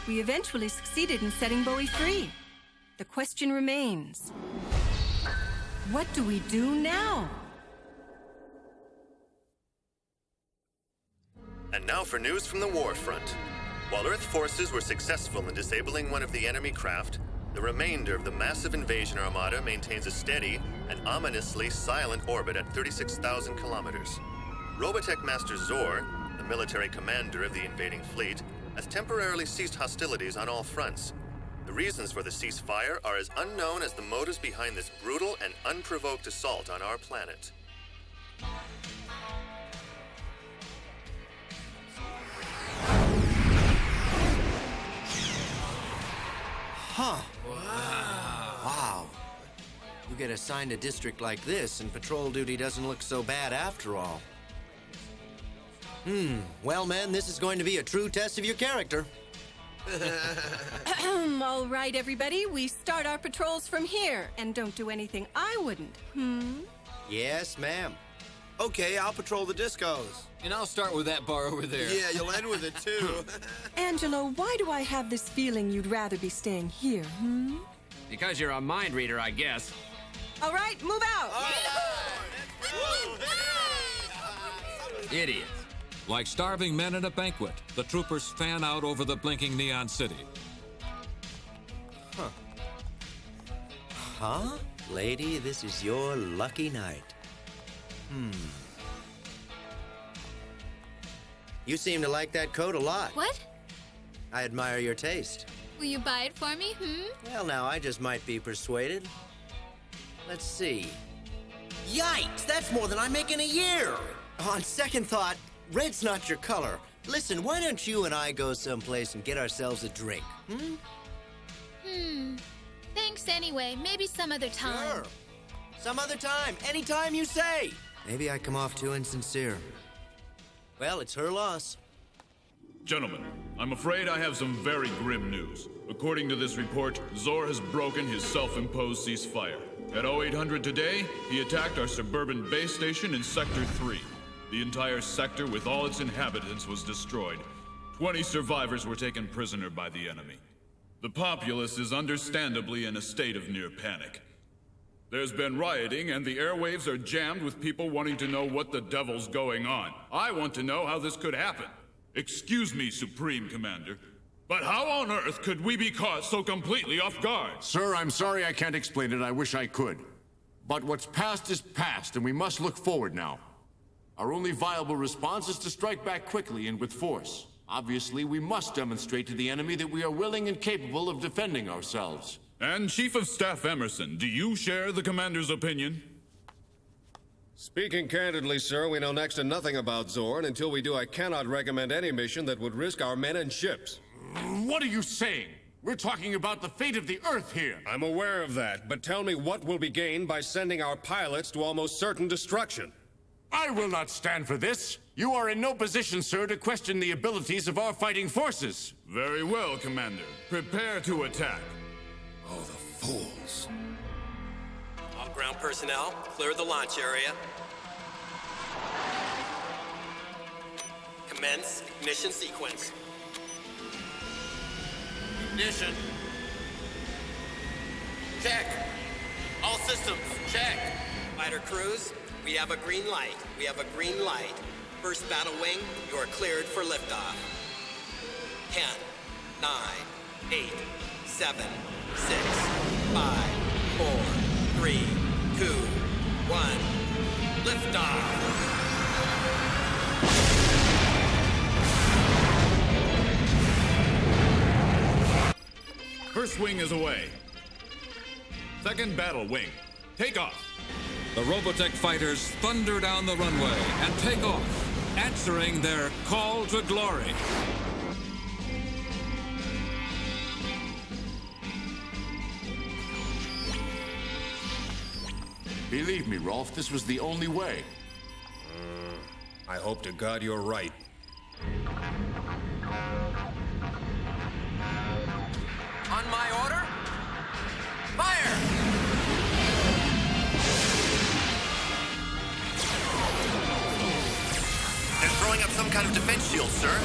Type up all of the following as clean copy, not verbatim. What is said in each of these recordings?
We eventually succeeded in setting Bowie free. The question remains, what do we do now? And now for news from the Warfront. While Earth forces were successful in disabling one of the enemy craft, the remainder of the massive invasion armada maintains a steady and ominously silent orbit at 36,000 kilometers. Robotech Master Zor, the military commander of the invading fleet, has temporarily ceased hostilities on all fronts. The reasons for the ceasefire are as unknown as the motives behind this brutal and unprovoked assault on our planet. Huh. Wow. You get assigned a district like this, and patrol duty doesn't look so bad after all. Well, men, this is going to be a true test of your character. All right, everybody, we start our patrols from here, and don't do anything I wouldn't, Yes, ma'am. Okay, I'll patrol the discos. And I'll start with that bar over there. Yeah, you'll end with it, too. Angelo, why do I have this feeling you'd rather be staying here, Because you're a mind reader, I guess. All right, move out! Idiots. Like starving men at a banquet, the troopers fan out over the blinking neon city. Huh? Lady, this is your lucky night. You seem to like that coat a lot. What? I admire your taste. Will you buy it for me, Well, now, I just might be persuaded. Let's see. Yikes! That's more than I make in a year! On second thought, red's not your color. Listen, why don't you and I go someplace and get ourselves a drink, Thanks anyway. Maybe some other time. Sure. Some other time. Anytime you say. Maybe I come off too insincere. Well, it's her loss. Gentlemen, I'm afraid I have some very grim news. According to this report, Zor has broken his self-imposed ceasefire. At 0800 today, he attacked our suburban base station in Sector 3. The entire sector with all its inhabitants was destroyed. 20 survivors were taken prisoner by the enemy. The populace is understandably in a state of near panic. There's been rioting, and the airwaves are jammed with people wanting to know what the devil's going on. I want to know how this could happen. Excuse me, Supreme Commander, but how on earth could we be caught so completely off guard? Sir, I'm sorry I can't explain it. I wish I could. But what's past is past, and we must look forward now. Our only viable response is to strike back quickly and with force. Obviously, we must demonstrate to the enemy that we are willing and capable of defending ourselves. And Chief of Staff Emerson, do you share the Commander's opinion? Speaking candidly, sir, we know next to nothing about Zorn. Until we do, I cannot recommend any mission that would risk our men and ships. What are you saying? We're talking about the fate of the Earth here. I'm aware of that, but tell me what will be gained by sending our pilots to almost certain destruction. I will not stand for this. You are in no position, sir, to question the abilities of our fighting forces. Very well, Commander. Prepare to attack. Oh, the fools. All ground personnel, clear the launch area. Commence ignition sequence. Ignition. Check. All systems, check. Fighter crews, we have a green light. We have a green light. First battle wing, you are cleared for liftoff. 10, 9, 8, 7, 6, 5, 4, 3, 2, 1. Liftoff. First wing is away. Second battle wing, take off. The Robotech fighters thunder down the runway and take off, answering their call to glory. Believe me, Rolf, this was the only way. I hope to God you're right. On my order, fire! They're throwing up some kind of defense shield, sir.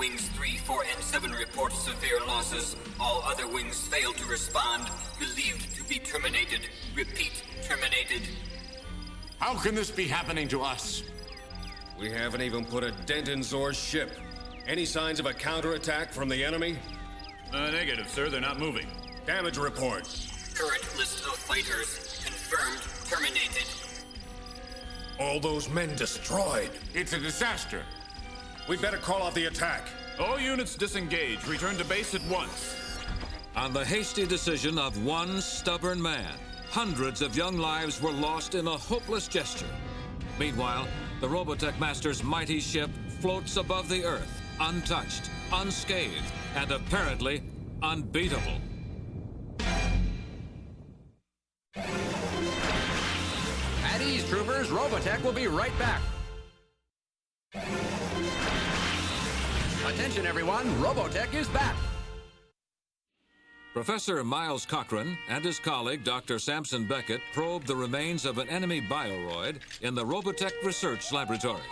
Wings 3, 4, and 7 report severe losses. All other wings fail to respond. Believed to be terminated. Repeat, terminated. How can this be happening to us? We haven't even put a dent in Zor's ship. Any signs of a counterattack from the enemy? Negative, sir. They're not moving. Damage report. Current list of fighters. Confirmed, terminated. All those men destroyed. It's a disaster. We'd better call off the attack. All units disengage. Return to base at once. On the hasty decision of one stubborn man, hundreds of young lives were lost in a hopeless gesture. Meanwhile, the Robotech Master's mighty ship floats above the Earth, untouched, unscathed, and apparently unbeatable. At ease, troopers. Robotech will be right back. Attention, everyone. Robotech is back. Professor Miles Cochran and his colleague, Dr. Samson Beckett, probed the remains of an enemy bioroid in the Robotech Research Laboratory.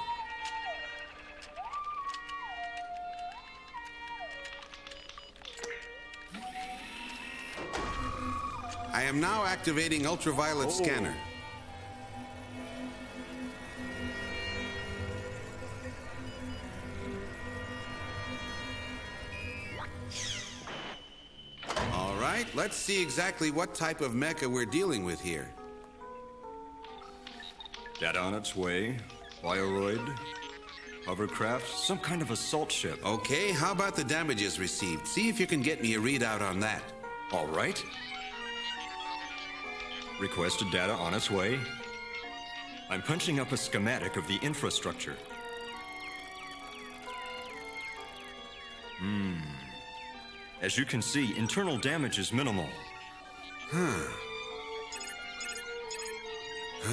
I am now activating ultraviolet scanner. All right, let's see exactly what type of mecha we're dealing with here. Data on its way. Bioroid. Hovercraft. Some kind of assault ship. Okay, how about the damages received? See if you can get me a readout on that. All right. Requested data on its way. I'm punching up a schematic of the infrastructure. As you can see, internal damage is minimal.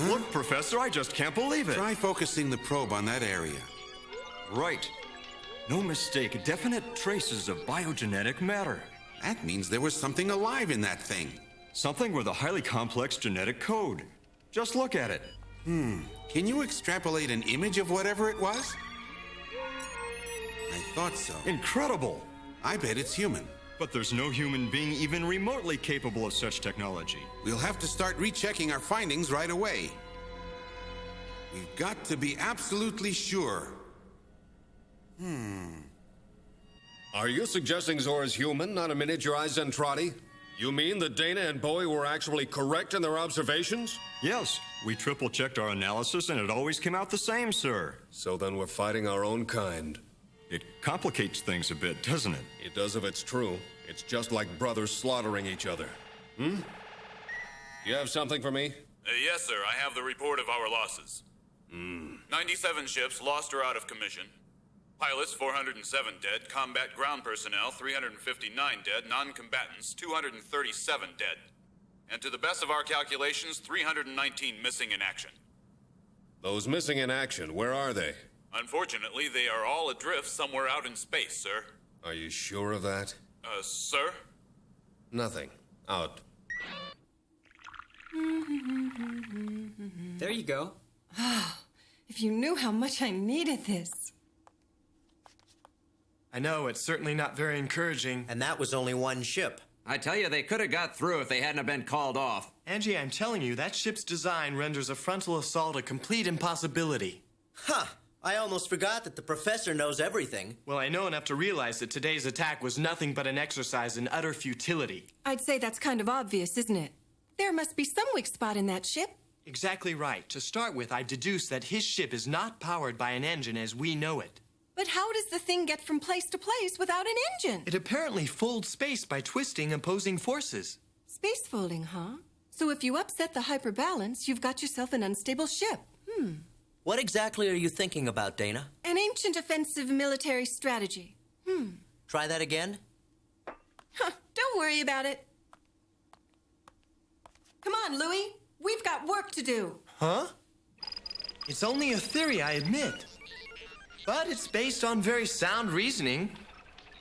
Look, Professor, I just can't believe it. Try focusing the probe on that area. Right. No mistake, definite traces of biogenetic matter. That means there was something alive in that thing. Something with a highly complex genetic code. Just look at it. Can you extrapolate an image of whatever it was? I thought so. Incredible! I bet it's human. But there's no human being even remotely capable of such technology. We'll have to start rechecking our findings right away. We've got to be absolutely sure. Are you suggesting Zor is human, not a miniaturized Zentradi? You mean that Dana and Bowie were actually correct in their observations? Yes, we triple-checked our analysis and it always came out the same, sir. So then we're fighting our own kind. It complicates things a bit, doesn't it? It does if it's true. It's just like brothers slaughtering each other. You have something for me? Yes, sir. I have the report of our losses. 97 ships lost or out of commission. Pilots, 407 dead. Combat ground personnel, 359 dead. Non-combatants, 237 dead. And to the best of our calculations, 319 missing in action. Those missing in action, where are they? Unfortunately, they are all adrift somewhere out in space, sir. Are you sure of that? Sir? Nothing. Out. There you go. If you knew how much I needed this. I know, it's certainly not very encouraging. And that was only one ship. I tell you, they could have got through if they hadn't have been called off. Angie, I'm telling you, that ship's design renders a frontal assault a complete impossibility. Huh. I almost forgot that the professor knows everything. Well, I know enough to realize that today's attack was nothing but an exercise in utter futility. I'd say that's kind of obvious, isn't it? There must be some weak spot in that ship. Exactly right. To start with, I've deduced that his ship is not powered by an engine as we know it. But how does the thing get from place to place without an engine? It apparently folds space by twisting opposing forces. Space folding, huh? So if you upset the hyperbalance, you've got yourself an unstable ship. What exactly are you thinking about, Dana? An ancient offensive military strategy. Try that again? Don't worry about it. Come on, Louis. We've got work to do. Huh? It's only a theory, I admit. But it's based on very sound reasoning.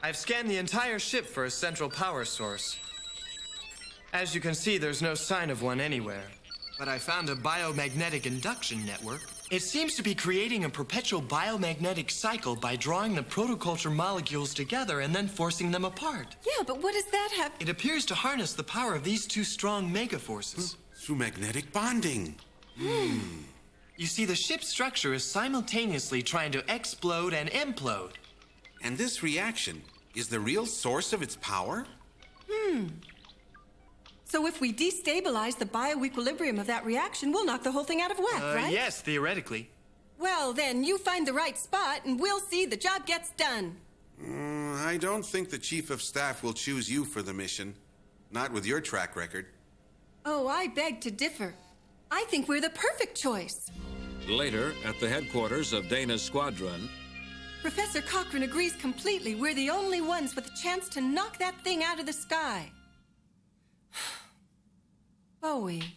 I've scanned the entire ship for a central power source. As you can see, there's no sign of one anywhere. But I found a biomagnetic induction network. It seems to be creating a perpetual biomagnetic cycle by drawing the protoculture molecules together and then forcing them apart. Yeah, but what does that have? It appears to harness the power of these two strong megaforces. Through magnetic bonding. You see, the ship's structure is simultaneously trying to explode and implode. And this reaction is the real source of its power? So if we destabilize the bioequilibrium of that reaction, we'll knock the whole thing out of whack, right? Yes, theoretically. Well, then, you find the right spot, and we'll see the job gets done. I don't think the Chief of Staff will choose you for the mission. Not with your track record. Oh, I beg to differ. I think we're the perfect choice. Later, at the headquarters of Dana's squadron, Professor Cochrane agrees completely. We're the only ones with a chance to knock that thing out of the sky. Bowie,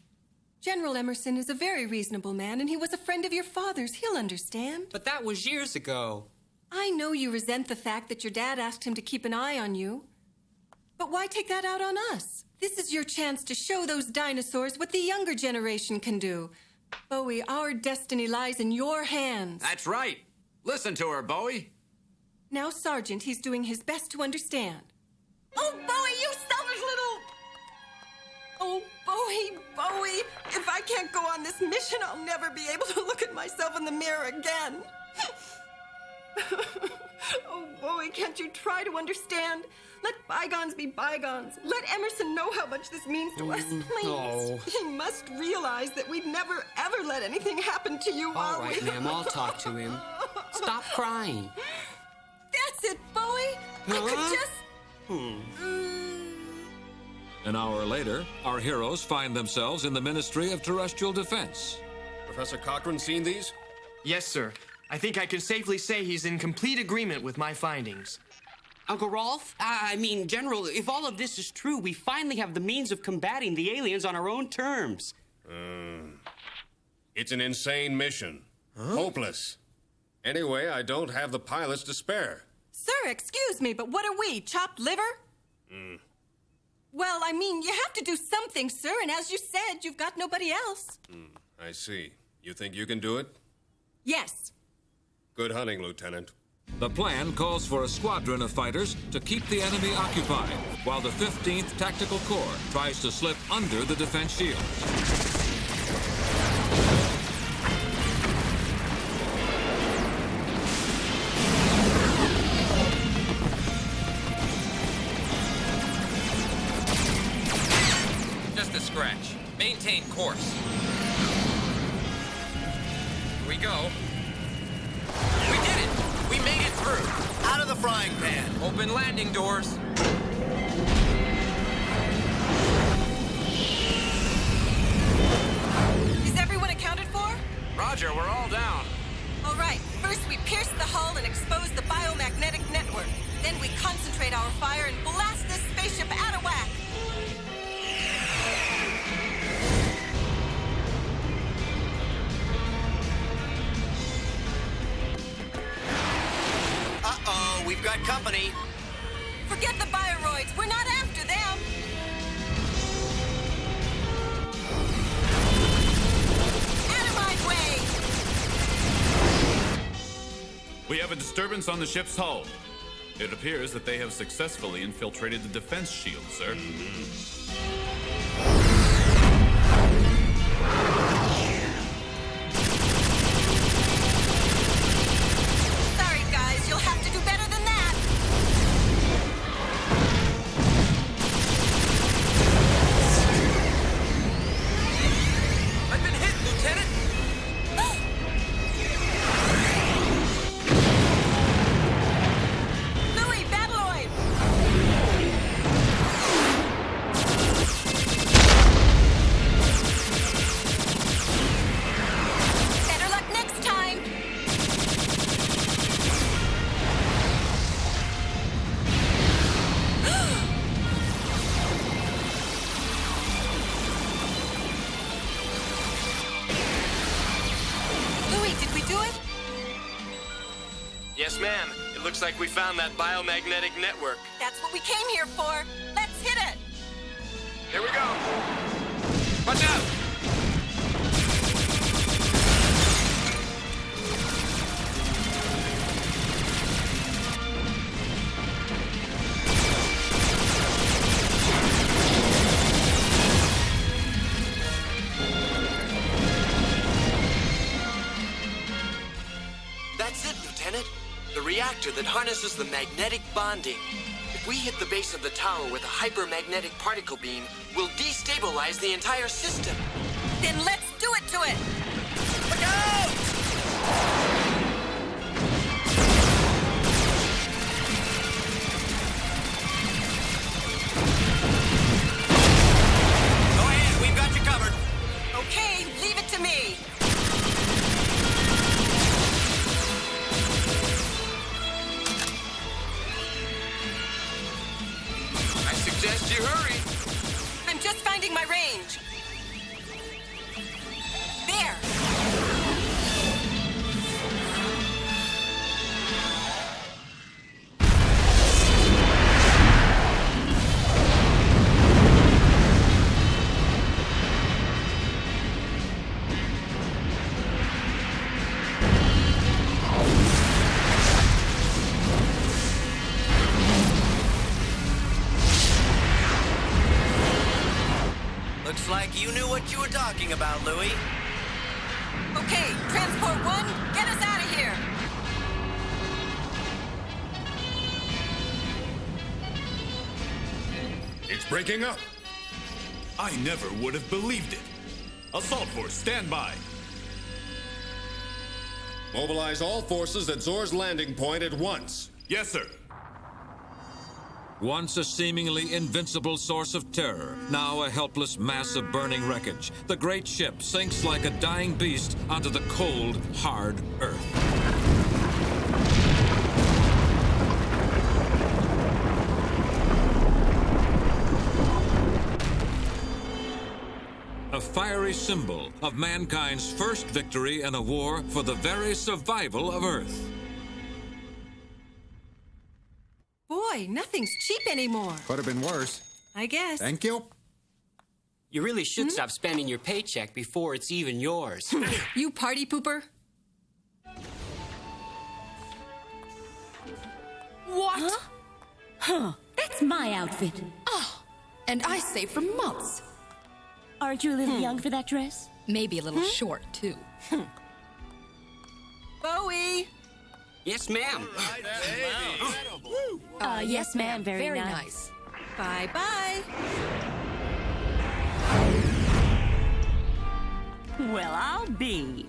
General Emerson is a very reasonable man, and he was a friend of your father's. He'll understand. But that was years ago. I know you resent the fact that your dad asked him to keep an eye on you. But why take that out on us? This is your chance to show those dinosaurs what the younger generation can do. Bowie, our destiny lies in your hands. That's right. Listen to her, Bowie. Now, Sergeant, he's doing his best to understand. Oh, Bowie, you selfish little... Oh, Bowie, if I can't go on this mission, I'll never be able to look at myself in the mirror again. Oh, Bowie, can't you try to understand? Let bygones be bygones. Let Emerson know how much this means to us, please. Oh. He must realize that we'd never, ever let anything happen to you while All right, we... ma'am, I'll talk to him. Stop crying. That's it, Bowie. I could just... an hour later, our heroes find themselves in the Ministry of Terrestrial Defense. Professor Cochrane seen these? Yes, sir. I think I can safely say he's in complete agreement with my findings. Uncle Rolf? General, if all of this is true, we finally have the means of combating the aliens on our own terms. It's an insane mission. Hopeless. Anyway, I don't have the pilots to spare. Sir, excuse me, but what are we, chopped liver? Well, I mean, you have to do something, sir, and as you said, you've got nobody else. I see. You think you can do it? Yes. Good hunting, Lieutenant. The plan calls for a squadron of fighters to keep the enemy occupied, while the 15th Tactical Corps tries to slip under the defense shield. Just a scratch. Maintain course. Here we go. We did it! We made it through. Out of the frying pan. Open landing doors. Is everyone accounted for? Roger, we're all down. All right, first we pierce the hull and expose the biomagnetic network. Then we concentrate our fire and blast this spaceship out of whack. Uh-oh, we've got company. Forget the bioroids. We're not after them. Out of my way! We have a disturbance on the ship's hull. It appears that they have successfully infiltrated the defense shield, sir. Sorry, guys. You'll have to do better than that. I've been hit, Lieutenant. Louis, Battloid! Better luck next time. Louis, did we do it? Yes, ma'am. It looks like we found that biomagnetic network. That's what we came here for. Let's hit it. Here we go. Watch out! reactor that harnesses the magnetic bonding. If we hit the base of the tower with a hypermagnetic particle beam, we'll destabilize the entire system. Then let's do it to it! Look out! Go ahead, we've got you covered. Okay, leave it to me. I suggest you hurry. I'm just finding my range. There! Looks like you knew what you were talking about, Louie. Okay, Transport 1, get us out of here! It's breaking up. I never would have believed it. Assault Force, stand by. Mobilize all forces at Zor's landing point at once. Yes, sir. Once a seemingly invincible source of terror, now a helpless mass of burning wreckage, the great ship sinks like a dying beast onto the cold, hard earth. A fiery symbol of mankind's first victory in a war for the very survival of Earth. Boy, nothing's cheap anymore. Could have been worse. I guess. Thank you. You really should stop spending your paycheck before it's even yours. You party pooper. What? Huh? That's my outfit. Oh, and I saved for months. Aren't you a little young for that dress? Maybe a little short, too. Bowie! Yes, ma'am. Yes, ma'am. Very nice. Bye-bye. Well, I'll be.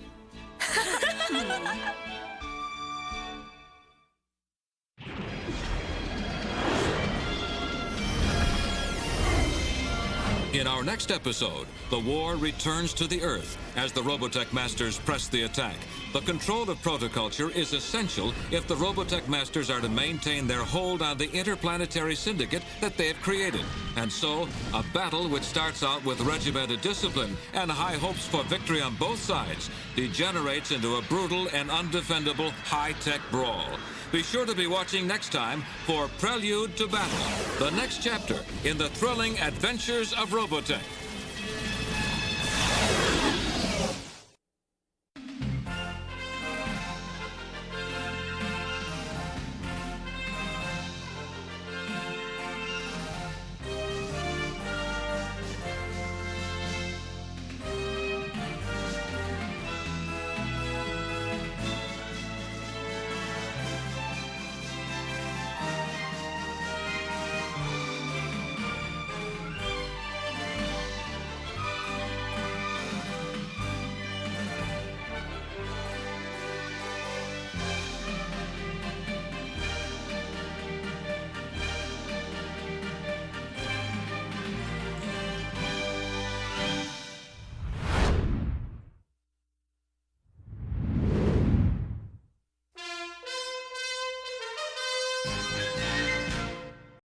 In our next episode, the war returns to the Earth as the Robotech Masters press the attack. The control of protoculture is essential if the Robotech Masters are to maintain their hold on the interplanetary syndicate that they have created. And so, a battle which starts out with regimented discipline and high hopes for victory on both sides degenerates into a brutal and undefendable high-tech brawl. Be sure to be watching next time for Prelude to Battle, the next chapter in the thrilling adventures of Robotech.